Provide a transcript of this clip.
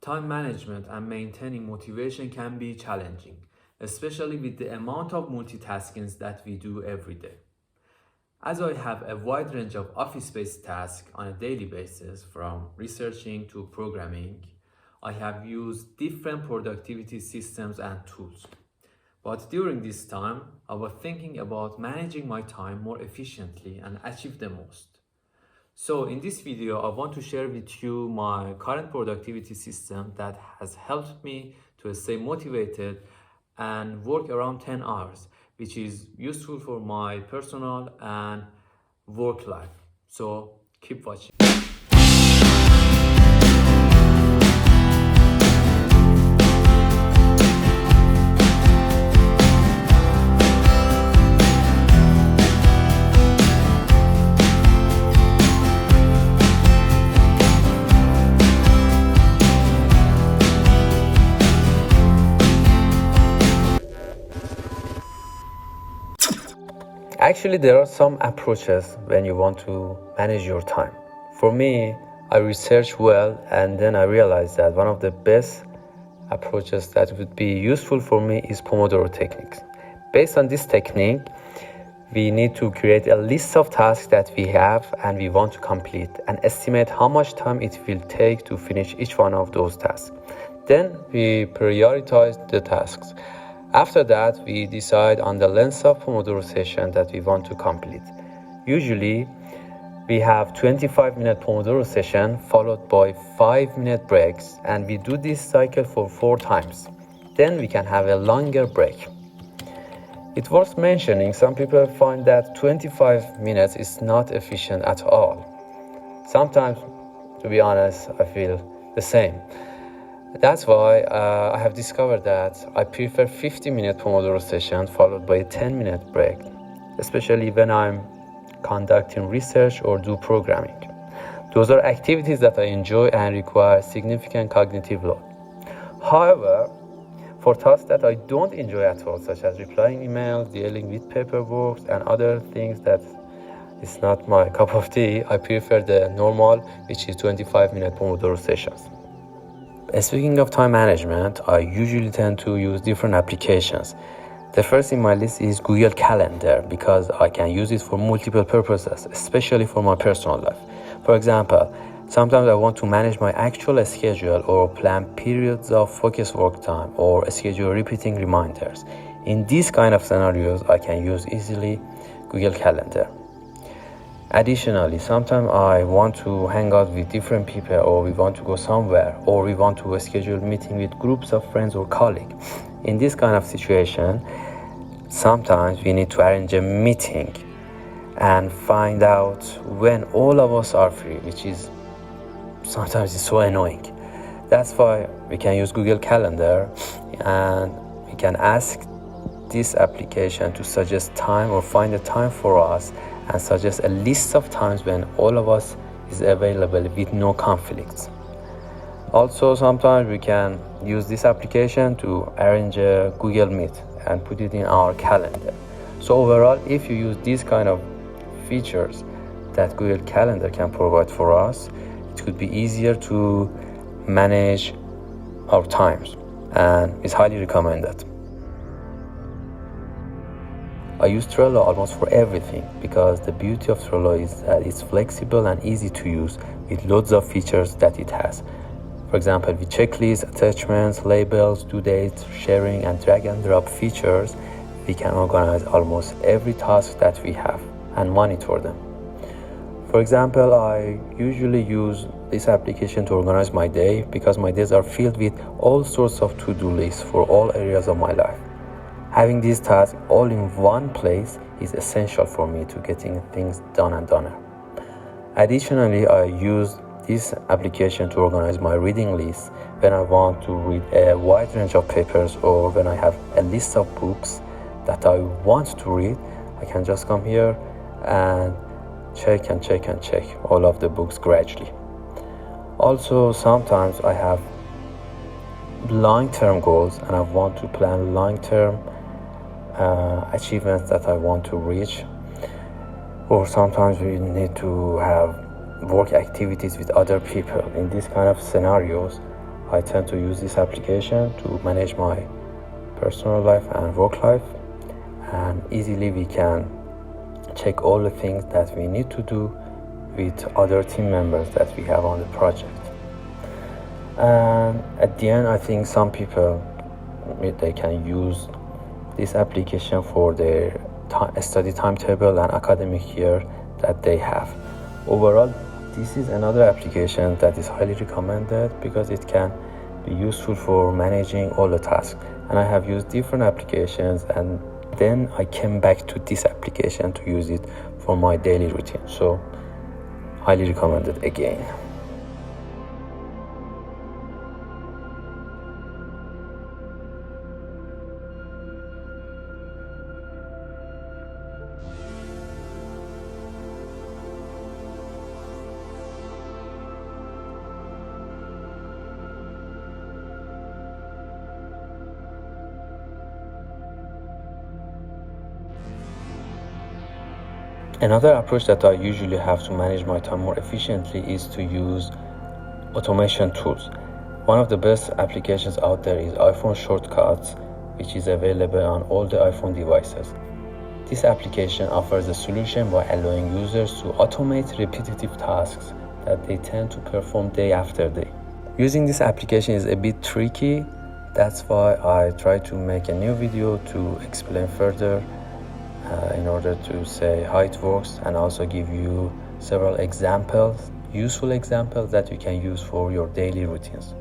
time management and maintaining motivation can be challenging, especially with the amount of multitasking that we do every day. As I have a wide range of office-based tasks on a daily basis, from researching to programming, I have used different productivity systems and tools. But during this time, I was thinking about managing my time more efficiently and achieve the most. So in this video, I want to share with you my current productivity system that has helped me to stay motivated and work around 10 hours, which is useful for my personal and work life. So keep watching. Actually, there are some approaches when you want to manage your time. For me, I researched well and then I realized that one of the best approaches that would be useful for me is Pomodoro techniques. Based on this technique, we need to create a list of tasks that we have and we want to complete and estimate how much time it will take to finish each one of those tasks. Then we prioritize the tasks. After that, we decide on the length of Pomodoro session that we want to complete. Usually, we have 25-minute Pomodoro session followed by 5-minute breaks, and we do this cycle for 4 times. Then we can have a longer break. It's worth mentioning, some people find that 25 minutes is not efficient at all. Sometimes, to be honest, I feel the same. That's why I have discovered that I prefer 50-minute Pomodoro session followed by a 10-minute break, especially when I'm conducting research or do programming. Those are activities that I enjoy and require significant cognitive load. However, for tasks that I don't enjoy at all, such as replying emails, dealing with paperwork, and other things that is not my cup of tea, I prefer the normal, which is 25-minute Pomodoro sessions. Speaking of time management, I usually tend to use different applications. The first in my list is Google Calendar because I can use it for multiple purposes, especially for my personal life. For example, sometimes I want to manage my actual schedule or plan periods of focused work time or schedule repeating reminders. In these kind of scenarios, I can use easily Google Calendar. Additionally, sometimes I want to hang out with different people, or we want to go somewhere, or we want to schedule a meeting with groups of friends or colleagues. In this kind of situation, sometimes we need to arrange a meeting and find out when all of us are free, which is sometimes it's so annoying. That's why we can use Google Calendar and we can ask this application to suggest time or find a time for us and suggest a list of times when all of us is available with no conflicts. Also, sometimes we can use this application to arrange a Google Meet and put it in our calendar. So overall, if you use these kind of features that Google Calendar can provide for us, it could be easier to manage our times and is highly recommended. I use Trello almost for everything because the beauty of Trello is that it's flexible and easy to use with loads of features that it has. For example, with checklists, attachments, labels, due dates, sharing, and drag and drop features, we can organize almost every task that we have and monitor them. For example, I usually use this application to organize my day because my days are filled with all sorts of to-do lists for all areas of my life. Having these tasks all in one place is essential for me to getting things done and done. Additionally, I use this application to organize my reading list when I want to read a wide range of papers or when I have a list of books that I want to read. I can just come here and check all of the books gradually. Also, sometimes I have long-term goals and I want to plan long-term achievements that I want to reach, or sometimes we need to have work activities with other people. In these kind of scenarios, I tend to use this application to manage my personal life and work life, and easily we can check all the things that we need to do with other team members that we have on the project. And at the end, I think some people, they can use this application for their study timetable and academic year that they have. Overall, this is another application that is highly recommended because it can be useful for managing all the tasks. And I have used different applications, and then I came back to this application to use it for my daily routine. So highly recommended again. Another approach that I usually have to manage my time more efficiently is to use automation tools. One of the best applications out there is iPhone Shortcuts, which is available on all the iPhone devices. This application offers a solution by allowing users to automate repetitive tasks that they tend to perform day after day. Using this application is a bit tricky. That's why I try to make a new video to explain further in order to say how it works, and also give you several examples, useful examples that you can use for your daily routines.